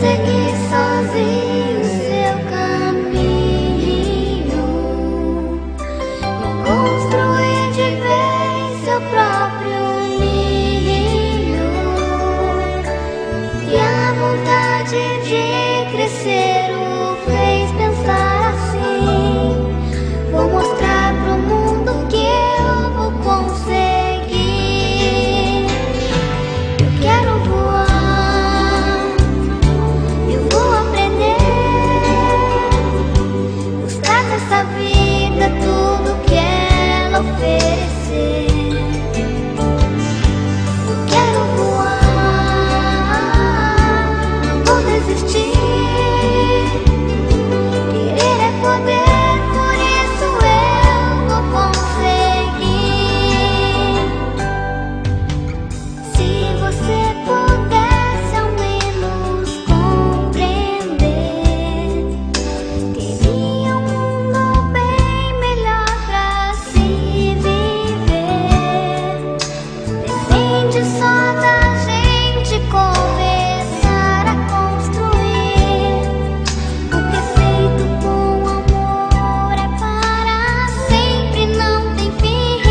seguir sozinho seu caminho e construir de vez seu próprio ninho. E a vontade de crescer o fez pensar assim: vou mostrar pro mundo que eu vou conseguir. Eu quero voar, eu vou aprender, buscar nessa vida tudo que ela oferecer. Eu quero voar, não vou desistir. Querer é poder, por isso eu vou conseguir. Se você pudesse ao menos compreender, teria um mundo bem melhor pra se viver. Depende só da gente começar a construir. O que é feito com amor é para sempre, não tem fim.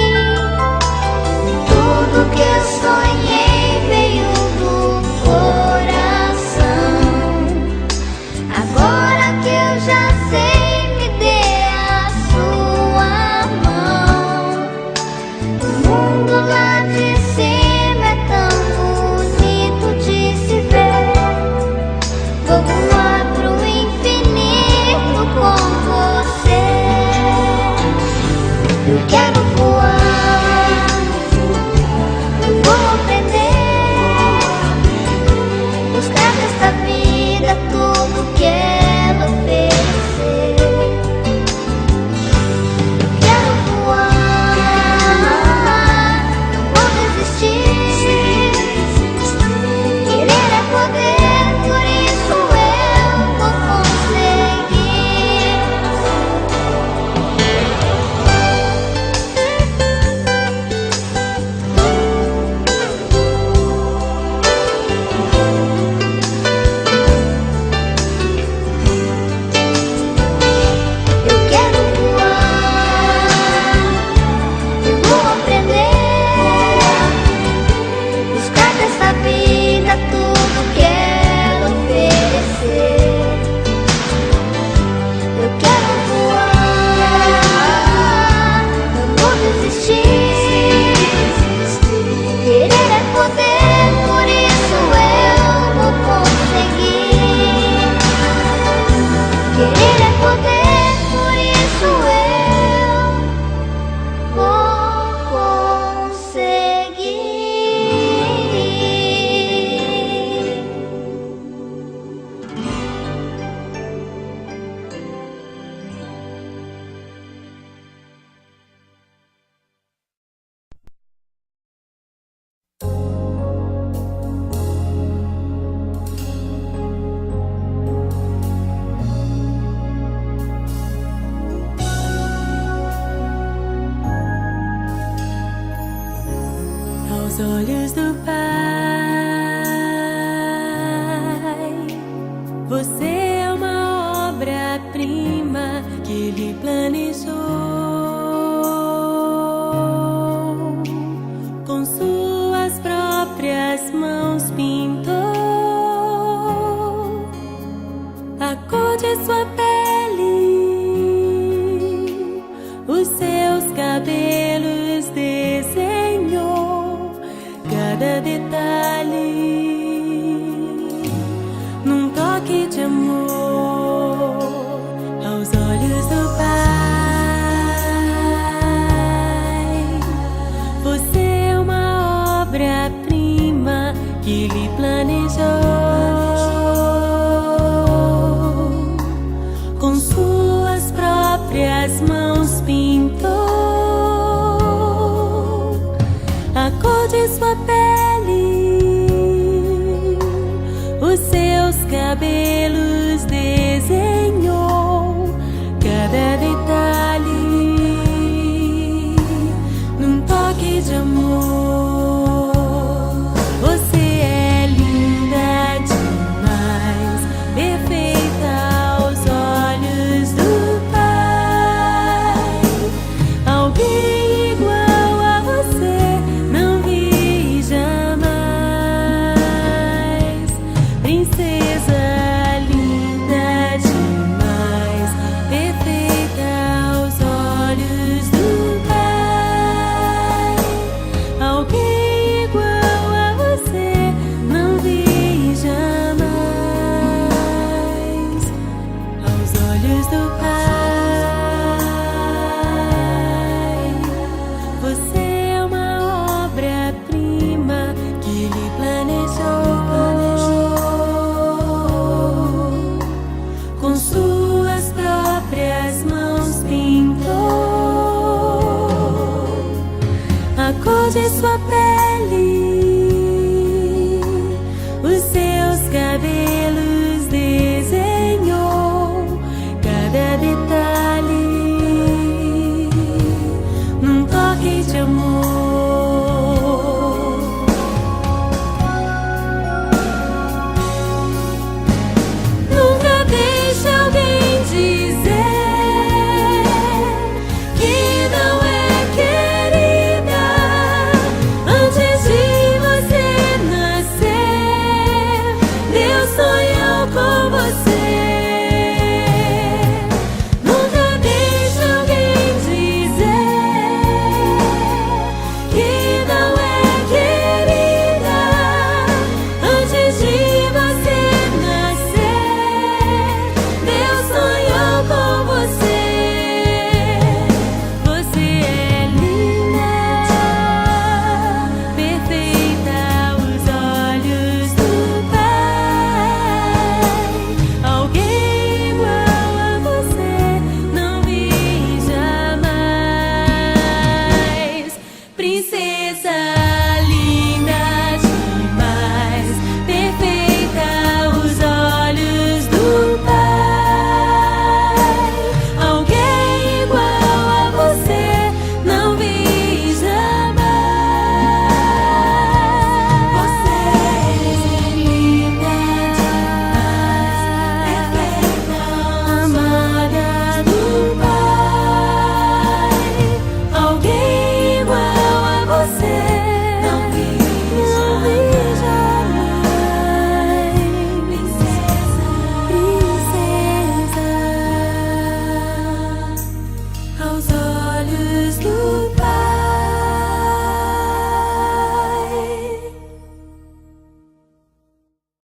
Tudo que eu sonhei veio do coração. Agora que eu já sei, me dê a sua mão. O mundo lá de cima é tão bonito de se ver. Vou voar pro infinito com você. Eu quero voar, eu vou aprender, buscar nesta vida tudo que ela oferecer. Eu quero voar, não vou desistir. Querer é poder, por isso eu vou conseguir. Eu quero voar, eu vou aprender, buscar dessa vida tudo que ela oferecer. Eu quero voar, não vou desistir. Querer é poder, por isso eu vou conseguir. Querer é poder, por isso eu vou Aos olhos do Pai, você é uma obra-prima que Ele planejou. Com suas próprias mãos pintou a cor de sua pele, os seus cabelos desenhou, cada detalhe num toque de amor. Aos olhos do Pai, você é uma obra-prima que Ele planejou. Com suas próprias mãos pintou a cor de sua pele, os seus cabelos desenhou, cada detalhe num toque de amor. Você é linda demais. princesa linda demais, perfeita aos olhos do Pai. Alguém igual a você não vi jamais aos olhos do Pai. Você é uma obra-prima que Ele planejou, com suas próprias mãos pintou a cor de sua pele, os seus cabelos desenhou, cada detalhe num toque de amor. Nunca deixe alguém dizer que não é querida antes de você nascer. Deus sonhou